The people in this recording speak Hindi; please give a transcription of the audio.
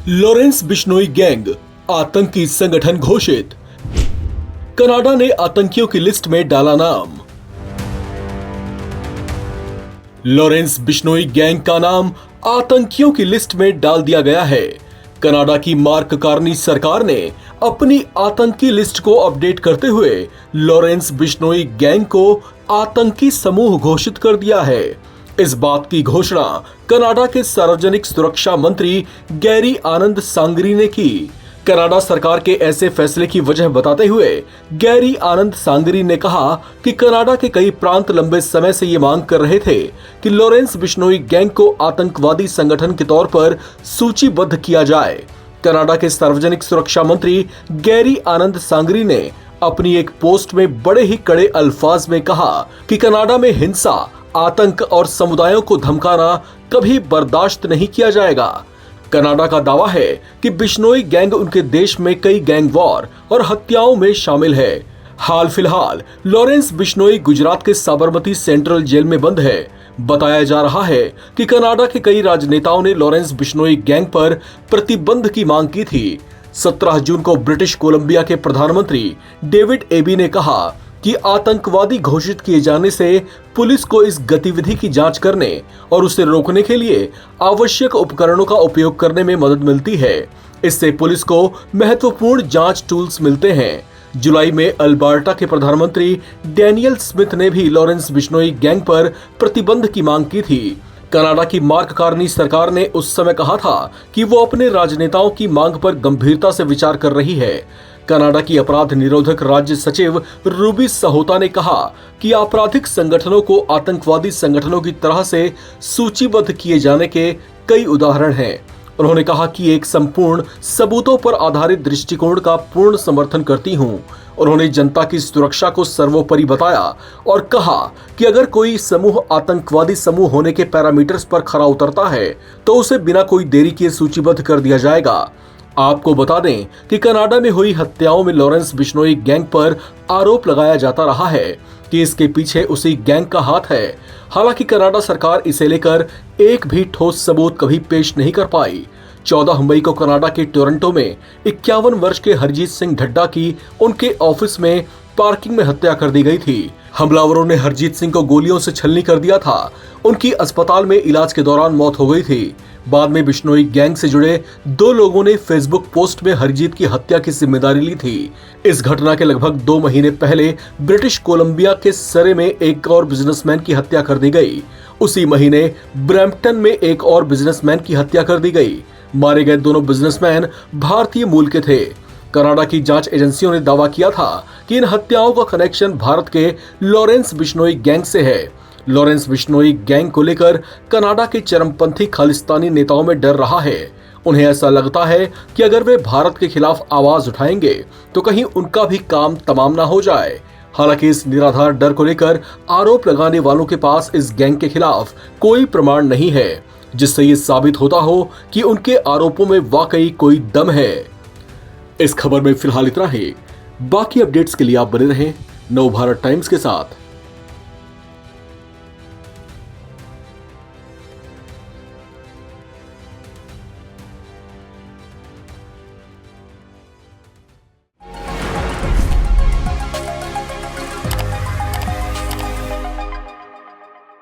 लॉरेंस बिश्नोई गैंग आतंकी संगठन घोषित। कनाडा ने आतंकियों की लिस्ट में डाला नाम। लॉरेंस बिश्नोई गैंग का नाम आतंकियों की लिस्ट में डाल दिया गया है। कनाडा की मार्क कार्नी सरकार ने अपनी आतंकी लिस्ट को अपडेट करते हुए लॉरेंस बिश्नोई गैंग को आतंकी समूह घोषित कर दिया है। इस बात की घोषणा कनाडा के सार्वजनिक सुरक्षा मंत्री गैरी आनंद सांगरी ने की। कनाडा सरकार के ऐसे फैसले की वजह बताते हुए गैरी आनंद सांगरी ने कहा कि कनाडा के कई प्रांत लंबे समय से ये मांग कर रहे थे कि लॉरेंस बिश्नोई गैंग को आतंकवादी संगठन के तौर पर सूचीबद्ध किया जाए। कनाडा के सार्वजनिक सुरक्षा मंत्री गैरी आनंद सांगरी ने अपनी एक पोस्ट में बड़े ही कड़े अल्फाज में कहा कि कनाडा में हिंसा, आतंक और समुदायों को धमकाना कभी बर्दाश्त नहीं किया जाएगा। कनाडा का दावा है कि बिश्नोई गैंग उनके देश में कई गैंग वॉर और हत्याओं में शामिल है। हाल फिलहाल लॉरेंस बिश्नोई गुजरात के साबरमती सेंट्रल जेल में बंद है। बताया जा रहा है कि कनाडा के कई राजनेताओं ने लॉरेंस बिश्नोई गैंग पर प्रतिबंध की मांग की थी। 17 जून को ब्रिटिश कोलंबिया के प्रधानमंत्री डेविड एबी ने कहा कि आतंकवादी घोषित किए जाने से पुलिस को इस गतिविधि की जांच करने और उसे रोकने के लिए आवश्यक उपकरणों का उपयोग करने में मदद मिलती है। इससे पुलिस को महत्वपूर्ण जांच टूल्स मिलते हैं। जुलाई में अल्बर्टा के प्रधानमंत्री डैनियल स्मिथ ने भी लॉरेंस बिश्नोई गैंग पर प्रतिबंध की मांग की थी। कनाडा की मार्क कार्नी सरकार ने उस समय कहा था कि वो अपने राजनेताओं की मांग पर गंभीरता से विचार कर रही है। कनाडा की अपराध निरोधक राज्य सचिव रूबी सहोता ने कहा कि आपराधिक संगठनों को आतंकवादी संगठनों की तरह से सूचीबद्ध किए जाने के कई उदाहरण हैं। उन्होंने कहा कि एक संपूर्ण सबूतों पर आधारित दृष्टिकोण का पूर्ण समर्थन करती हूं। उन्होंने जनता की सुरक्षा को सर्वोपरि बताया और कहा कि अगर कोई समूह आतंकवादी समूह होने के पैरामीटर्स पर खरा उतरता है तो उसे बिना कोई देरी किए सूचीबद्ध कर दिया जाएगा। आपको बता दें कि कनाडा में हुई हत्याओं में लॉरेंस बिश्नोई गैंग पर आरोप लगाया जाता रहा है कि इसके पीछे उसी गैंग का हाथ है। हालांकि कनाडा सरकार इसे लेकर एक भी ठोस सबूत कभी पेश नहीं कर पाई। 14 मई को कनाडा के टोरंटो में 51 वर्ष के हरजीत सिंह ढड्डा की उनके ऑफिस में पार्किंग में हत्या कर दी गई थी। हमलावरों ने हरजीत सिंह को गोलियों से छलनी कर दिया था। उनकी अस्पताल में इलाज के दौरान मौत हो गई थी। बाद में बिश्नोई गैंग से जुड़े 2 लोगों ने फेसबुक पोस्ट में हरजीत की हत्या की जिम्मेदारी ली थी। इस घटना के लगभग 2 महीने पहले ब्रिटिश कोलंबिया के सरे में एक और बिजनेसमैन की हत्या कर दी गई। उसी महीने ब्रैम्पटन में एक और बिजनेसमैन की हत्या कर दी गई। मारे गए दोनों बिजनेसमैन भारतीय मूल के थे। कनाडा की जांच एजेंसियों ने दावा किया था कि इन हत्याओं का कनेक्शन भारत के लॉरेंस बिश्नोई गैंग से है। लॉरेंस बिश्नोई गैंग को लेकर कनाडा के चरमपंथी खालिस्तानी नेताओं में डर रहा है। उन्हें ऐसा लगता है कि अगर वे भारत के खिलाफ आवाज उठाएंगे तो कहीं उनका भी काम तमाम ना हो जाए। हालांकि इस निराधार डर को लेकर आरोप लगाने वालों के पास इस गैंग के खिलाफ कोई प्रमाण नहीं है जिससे ये साबित होता हो कि उनके आरोपों में वाकई कोई दम है। इस खबर में फिलहाल इतना ही। बाकी अपडेट्स के लिए आप बने रहें नवभारत टाइम्स के साथ।